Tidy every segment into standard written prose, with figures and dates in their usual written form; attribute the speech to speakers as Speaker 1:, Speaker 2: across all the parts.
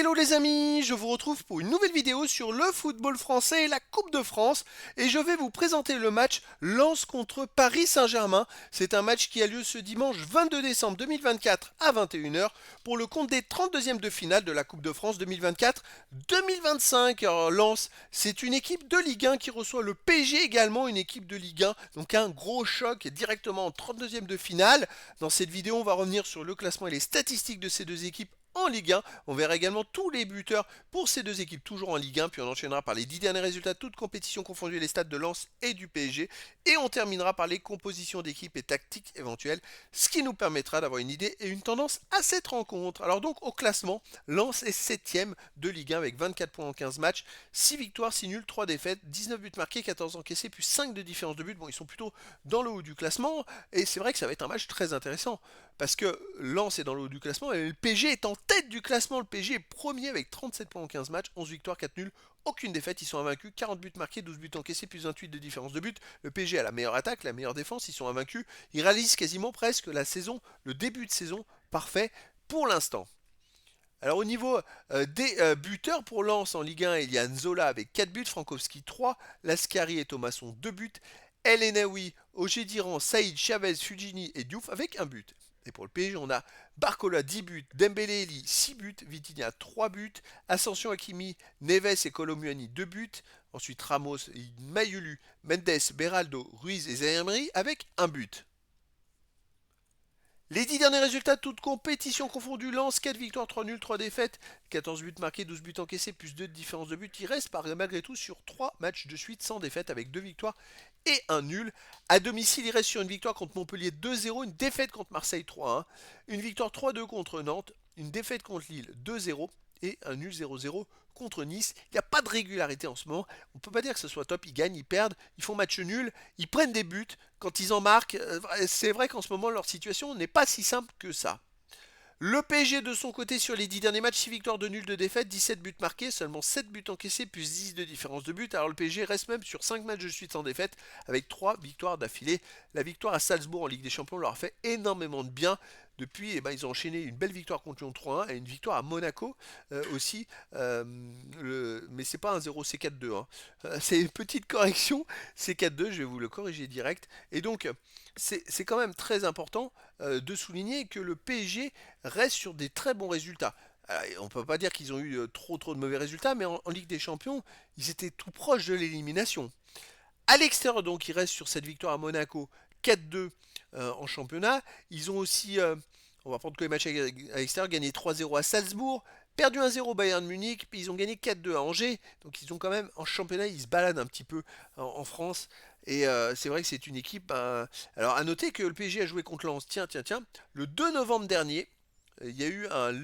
Speaker 1: Hello les amis, je vous retrouve pour une nouvelle vidéo sur le football français et la Coupe de France et je vais vous présenter le match Lens contre Paris Saint-Germain. C'est un match qui a lieu ce dimanche 22 décembre 2024 à 21h pour le compte des 32e de finale de la Coupe de France 2024-2025. Alors Lens, c'est une équipe de Ligue 1 qui reçoit le PSG également, une équipe de Ligue 1, donc un gros choc directement en 32e de finale. Dans cette vidéo, on va revenir sur le classement et les statistiques de ces deux équipes en Ligue 1. On verra également tous les buteurs pour ces deux équipes toujours en Ligue 1. Puis on enchaînera par les 10 derniers résultats, toutes compétitions confondues, les stats de Lens et du PSG. Et on terminera par les compositions d'équipes et tactiques éventuelles, ce qui nous permettra d'avoir une idée et une tendance à cette rencontre. Alors donc au classement, Lens est 7ème de Ligue 1 avec 24 points en 15 matchs, 6 victoires, 6 nuls, 3 défaites, 19 buts marqués, 14 encaissés, plus 5 de différence de but. Bon, ils sont plutôt dans le haut du classement et c'est vrai que ça va être un match très intéressant parce que Lens est dans le haut du classement et le PSG est en tête du classement. Le PSG est premier avec 37 points en 15 matchs, 11 victoires, 4 nuls, aucune défaite. Ils sont invaincus, 40 buts marqués, 12 buts encaissés, plus 28 de différence de but. Le PSG a la meilleure attaque, la meilleure défense, ils sont invaincus. Ils réalisent quasiment presque la saison, le début de saison parfait pour l'instant. Alors au niveau des buteurs pour Lens en Ligue 1, il y a Nzola avec 4 buts, Frankowski 3, Lascari et Thomasson 2 buts, El Enaoui, Ogediran, Saïd, Chavez, Fujini et Diouf avec un but. Et pour le PSG, on a Barcola 10 buts, Dembélé Eli 6 buts, Vitinha 3 buts, Ascension Hakimi, Neves et Kolomuani 2 buts, ensuite Ramos, Mayulu, Mendes, Beraldo, Ruiz et Zaïre avec un but. Les 10 derniers résultats, toutes compétitions confondues, Lens, 4 victoires, 3 nuls, 3 défaites, 14 buts marqués, 12 buts encaissés, plus 2 de différence de but. Il reste malgré tout sur 3 matchs de suite sans défaite avec 2 victoires et un nul. À domicile, il reste sur une victoire contre Montpellier 2-0, une défaite contre Marseille 3-1, une victoire 3-2 contre Nantes, une défaite contre Lille 2-0 et un nul 0-0 contre Nice. Il n'y a pas de régularité en ce moment. On ne peut pas dire que ce soit top. Ils gagnent, ils perdent, ils font match nul, ils prennent des buts. Quand ils en marquent, c'est vrai qu'en ce moment, leur situation n'est pas si simple que ça. Le PSG de son côté sur les 10 derniers matchs, 6 victoires, de nuls, de défaites, 17 buts marqués, seulement 7 buts encaissés, plus 10 de différence de but. Alors le PSG reste même sur 5 matchs de suite sans défaite, avec 3 victoires d'affilée. La victoire à Salzbourg en Ligue des Champions leur a fait énormément de bien. Depuis, ils ont enchaîné une belle victoire contre Lyon 3-1 et une victoire à Monaco aussi. Mais c'est pas un 0, c'est 4-2. Hein. C'est une petite correction, c'est 4-2, je vais vous le corriger direct. Et donc, c'est quand même très important de souligner que le PSG reste sur des très bons résultats. On ne peut pas dire qu'ils ont eu trop de mauvais résultats, mais en Ligue des Champions, ils étaient tout proches de l'élimination. À l'extérieur, donc, ils restent sur cette victoire à Monaco 4-2 en championnat. Ils ont aussi, on va prendre que les matchs à l'extérieur, gagné 3-0 à Salzbourg, perdu 1-0 au Bayern Munich, puis ils ont gagné 4-2 à Angers. Donc ils ont quand même, en championnat, ils se baladent un petit peu en France. Et c'est vrai que c'est une équipe. Alors à noter que le PSG a joué contre Lens, tiens, le 2 novembre dernier, il y a eu un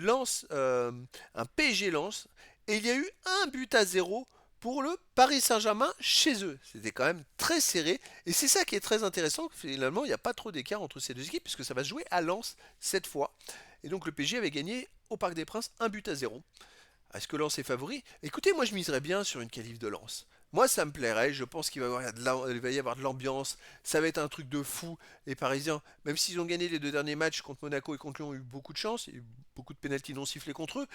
Speaker 1: PSG Lens, et il y a eu un but à 0 pour le Paris Saint-Germain chez eux. C'était quand même très serré. Et c'est ça qui est très intéressant. Finalement, il n'y a pas trop d'écart entre ces deux équipes, puisque ça va se jouer à Lens cette fois. Et donc le PSG avait gagné au Parc des Princes un but à 0. Est-ce que Lens est favori? Écoutez, moi je miserais bien sur une qualif de Lens. Moi ça me plairait, je pense qu'il va y avoir de l'ambiance, ça va être un truc de fou. Les Parisiens, même s'ils ont gagné les 2 derniers matchs contre Monaco et contre Lyon, ont eu beaucoup de chance, il y a eu beaucoup de pénaltys non sifflés contre eux,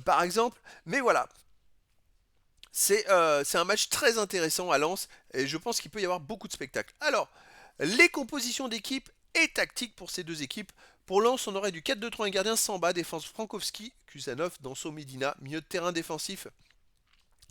Speaker 1: par exemple. Mais voilà, c'est un match très intéressant à Lens et je pense qu'il peut y avoir beaucoup de spectacles. Alors, les compositions d'équipe et tactiques pour ces deux équipes. Pour Lens, on aurait du 4-2-3, un gardien Samba, défense Frankowski, Kusanov, Danso, Medina, milieu de terrain défensif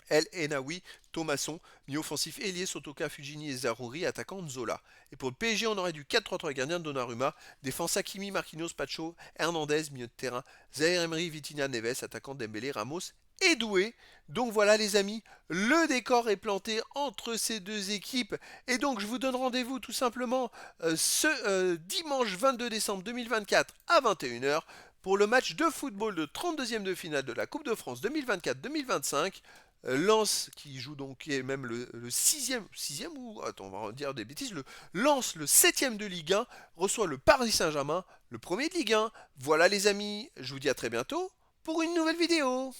Speaker 1: El Enaoui, Thomasson, milieu offensif Elie, Sotoka, Fujini et Zarouri, attaquant Nzola. Et pour le PSG, on aurait du 4-3-3, gardien Donnarumma, défense Hakimi, Marquinhos, Pacho, Hernandez, milieu de terrain Zaïre Emery, Vitinha, Neves, attaquant Dembélé, Ramos et Doué. Donc voilà les amis, le décor est planté entre ces deux équipes. Et donc je vous donne rendez-vous tout simplement ce dimanche 22 décembre 2024 à 21h pour le match de football de 32e de finale de la Coupe de France 2024-2025. Lens qui joue donc, qui est même le sixième ou, attends, on va dire des bêtises, Lens, le 7e de Ligue 1, reçoit le Paris Saint-Germain, le premier de Ligue 1. Voilà les amis, je vous dis à très bientôt pour une nouvelle vidéo.